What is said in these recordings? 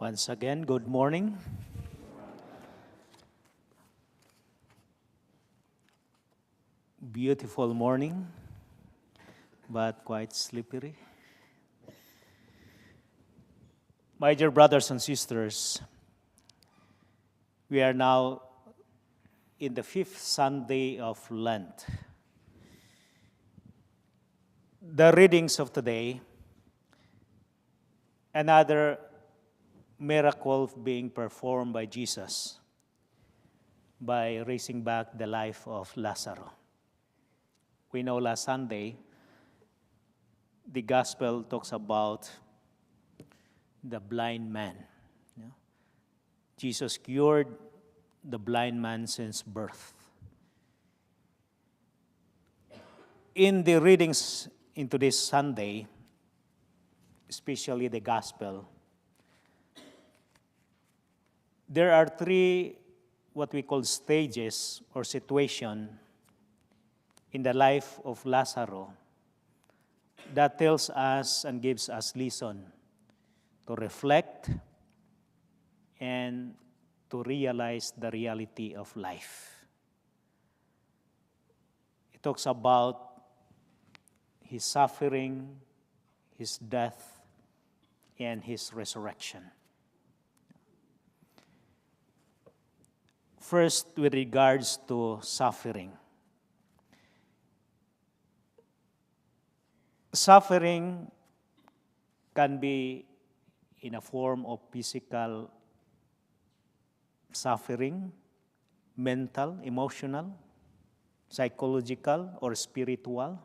Once again, good morning. Beautiful morning, but quite slippery. My dear brothers and sisters, we are now in the 5th Sunday of Lent. The readings of today, another miracle being performed by Jesus by raising back the life of Lazarus. We know last Sunday, the gospel talks about the blind man. Jesus cured the blind man since birth. In the readings into this Sunday, especially the gospel, there are three what we call stages or situation in the life of Lazarus that tells us and gives us lesson to reflect and to realize the reality of life. It talks about his suffering, his death, and his resurrection. First, with regards to suffering. Suffering can be in a form of physical suffering, mental, emotional, psychological, or spiritual.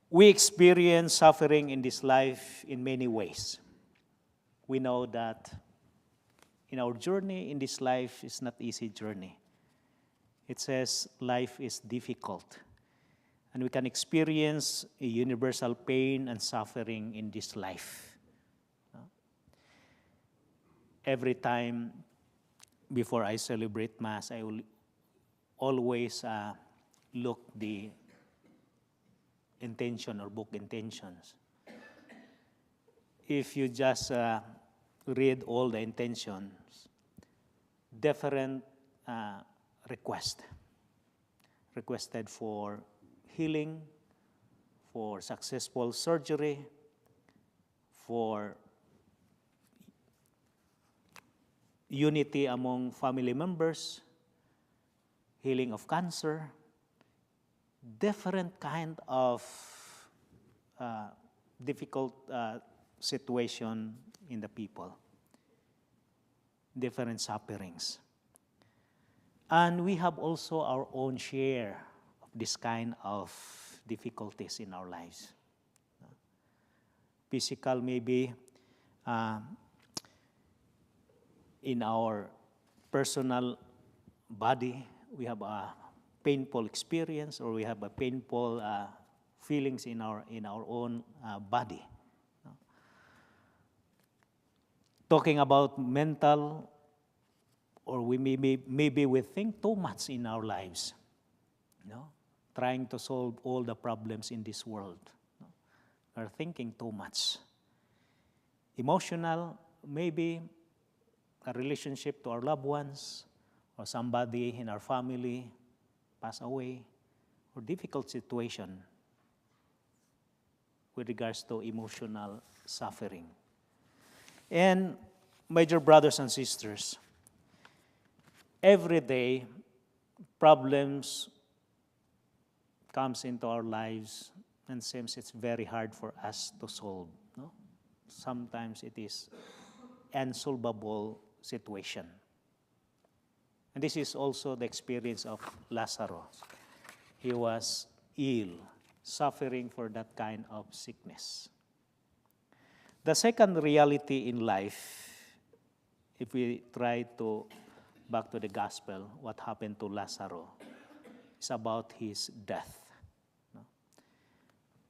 We experience suffering in this life in many ways. We know that in our journey in this life is not easy journey. It says life is difficult. And we can experience a universal pain and suffering in this life. Every time before I celebrate Mass, I will always look the intention or book intentions. If you just read all the intentions, different requested for healing, for successful surgery, for unity among family members, healing of cancer, different kind of difficult situation in the people, different sufferings. And we have also our own share of this kind of difficulties in our lives. Physical, maybe in our personal body, we have a painful experience, or we have a painful feelings in our own body. Talking about mental, or we maybe we think too much in our lives, trying to solve all the problems in this world. We're thinking too much. Emotional, maybe a relationship to our loved ones, or somebody in our family pass away, or difficult situation with regards to emotional suffering. And my dear brothers and sisters, every day problems comes into our lives, and seems it's very hard for us to solve. Sometimes it is unsolvable situation. And this is also the experience of Lazarus. He was ill, suffering for that kind of sickness. The second reality in life, if we try to back to the gospel, what happened to Lazarus, is about his death.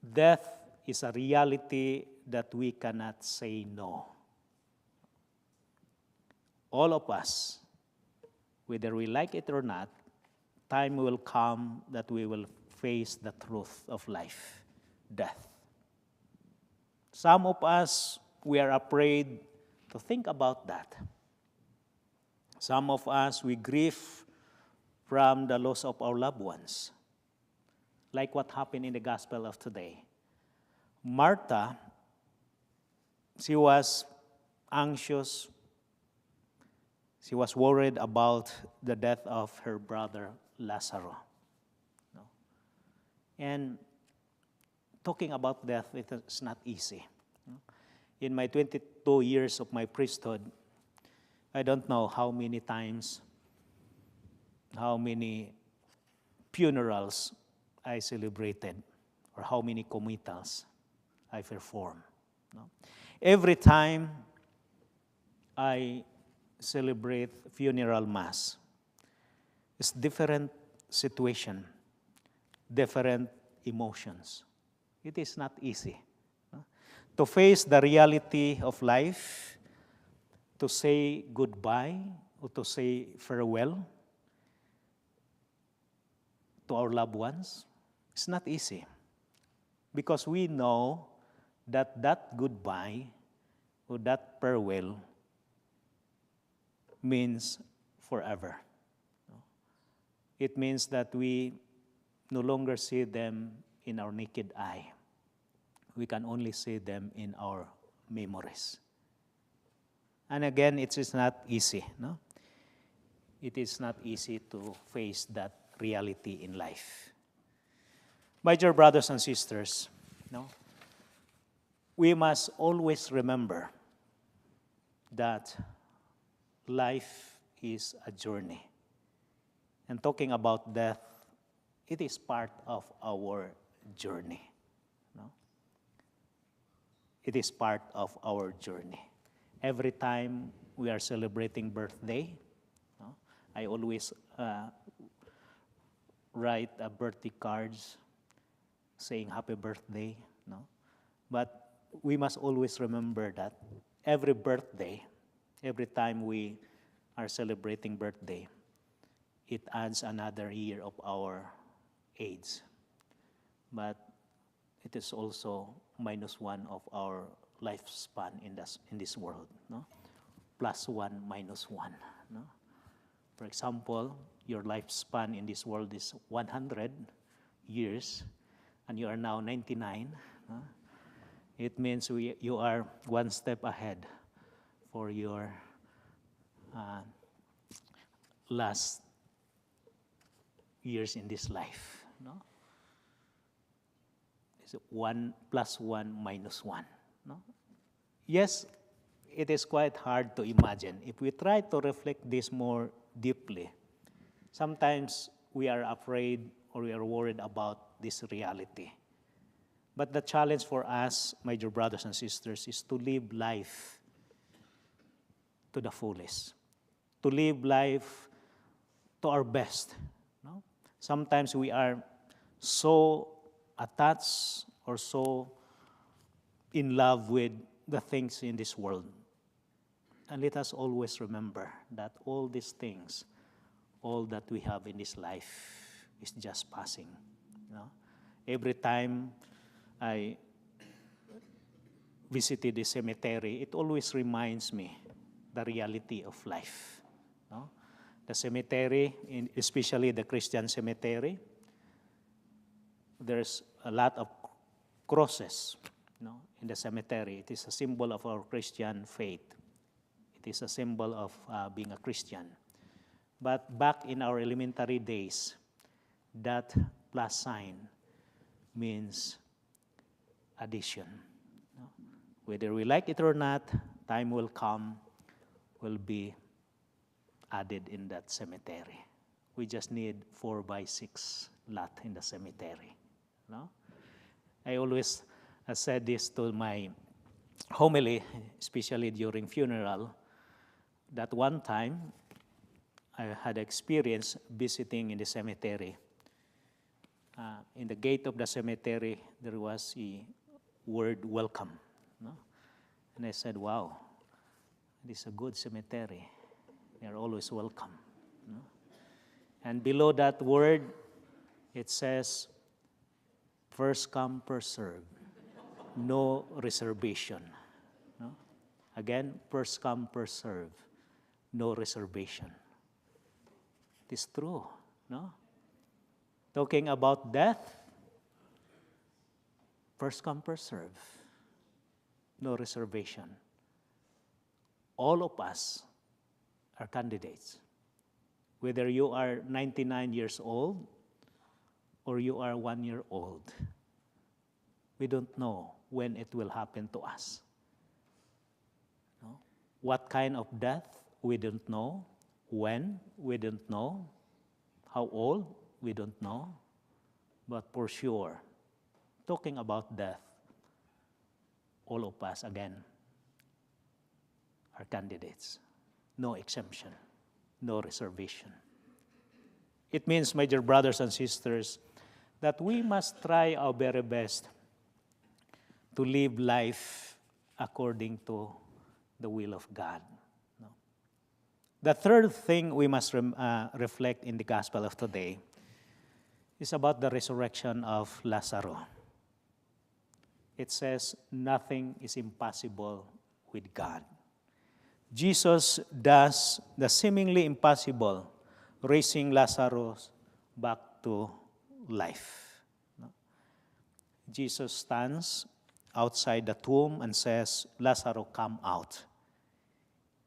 Death is a reality that we cannot say no. All of us, whether we like it or not, time will come that we will face the truth of life, death. Some of us, we are afraid to think about that. Some of us, we grieve from the loss of our loved ones, like what happened in the gospel of today. Martha, she was anxious. She was worried about the death of her brother Lazarus. No? And talking about death, it's not easy. In my 22 years of my priesthood, I don't know how many times, how many funerals I celebrated, or how many committals I performed. No? Every time I celebrate funeral mass, it's different situation, different emotions. It is not easy. No? To face the reality of life, to say goodbye or to say farewell to our loved ones, it's not easy. Because we know that that goodbye or that farewell means forever. It means that we no longer see them in our naked eye. We can only see them in our memories. And again, it is not easy. No? It is not easy to face that reality in life. My dear brothers and sisters, no? We must always remember that life is a journey. And talking about death, it is part of our journey. No? It is part of our journey. Every time we are celebrating birthday, no? I always write birthday cards saying happy birthday. No? But we must always remember that every birthday, every time we are celebrating birthday, it adds another year of our age. But it is also -1 of our lifespan in this world. No? +1, -1. No? For example, your lifespan in this world is 100 years, and you are now 99. No? It means you are one step ahead for your last years in this life. No? It's 1 + 1 -1. No? Yes, it is quite hard to imagine. If we try to reflect this more deeply, sometimes we are afraid or we are worried about this reality. But the challenge for us, my dear brothers and sisters, is to live life to the fullest, to live life to our best. No? Sometimes we are so attached or so in love with the things in this world. And let us always remember that all these things, all that we have in this life is just passing. No? Every time I visited the cemetery, it always reminds me the reality of life. No? The cemetery, especially the Christian cemetery, there's a lot of crosses, no, in the cemetery. It is a symbol of our Christian faith. It is a symbol of being a Christian. But back in our elementary days, that plus sign means addition. No? Whether we like it or not, time will come, will be added in that cemetery. We just need 4x6 lot in the cemetery. No? I always said this to my homily, especially during funeral, that one time I had experience visiting in the cemetery. In the gate of the cemetery, there was a word welcome. No? And I said, wow, this is a good cemetery. They are always welcome. No? And below that word, it says, first come, first serve. No reservation. No? Again, first come, first serve. No reservation. It is true, no? Talking about death, first come, first serve. No reservation. All of us are candidates. Whether you are 99 years old or you are 1 year old, we don't know when it will happen to us. No? What kind of death, we don't know. When, we don't know. How old, we don't know. But for sure, talking about death, all of us, again, are candidates. No exemption, no reservation. It means, my dear brothers and sisters, that we must try our very best to live life according to the will of God. No? The third thing we must reflect in the gospel of today is about the resurrection of Lazarus. It says, nothing is impossible with God. Jesus does the seemingly impossible, raising Lazarus back to life. No? Jesus stands outside the tomb and says, Lazarus, come out.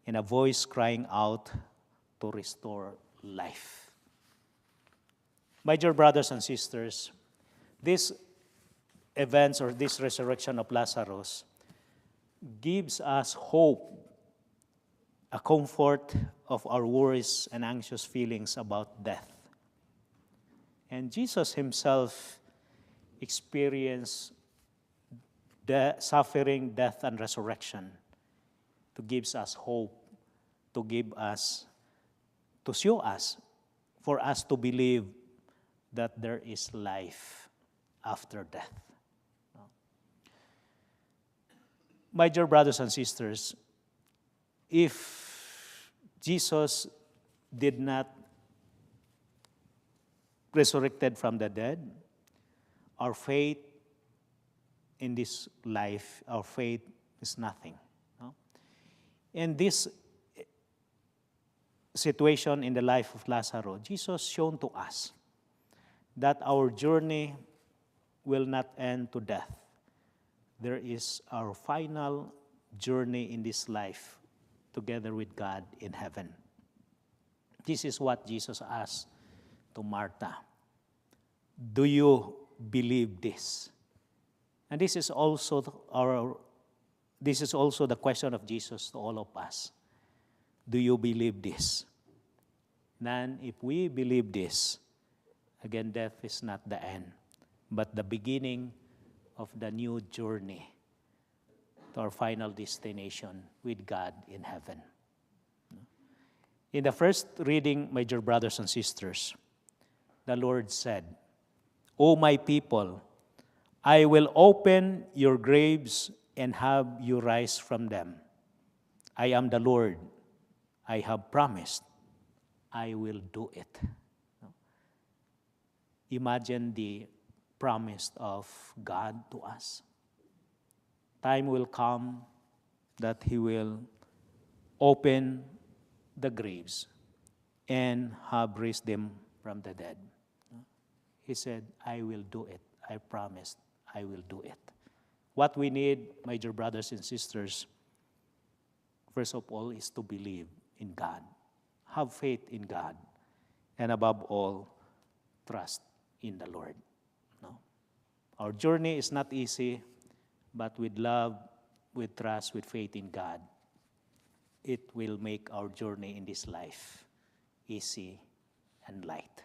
In a voice crying out to restore life. My dear brothers and sisters, these events or this resurrection of Lazarus gives us hope, a comfort of our worries and anxious feelings about death. And Jesus himself experienced suffering, death, and resurrection to give us hope, to show us, for us to believe that there is life after death. My dear brothers and sisters, if Jesus did not resurrected from the dead, our faith in this life, our faith is nothing. No? In this situation in the life of Lazarus, Jesus shown to us that our journey will not end to death. There is our final journey in this life together with God in heaven. This is what Jesus asked to Martha. Do you believe this? And this is also the question of Jesus to all of us. Do you believe this? Then if we believe this, again, death is not the end, but the beginning of the new journey to our final destination with God in heaven. In the first reading, my dear brothers and sisters, the Lord said, O my people, I will open your graves and have you rise from them. I am the Lord. I have promised. I will do it. Imagine the promise of God to us. Time will come that He will open the graves and have raised them from the dead. He said, I will do it. I promised I will do it. What we need, my dear brothers and sisters, first of all, is to believe in God. Have faith in God. And above all, trust in the Lord. No? Our journey is not easy, but with love, with trust, with faith in God, it will make our journey in this life easy and light.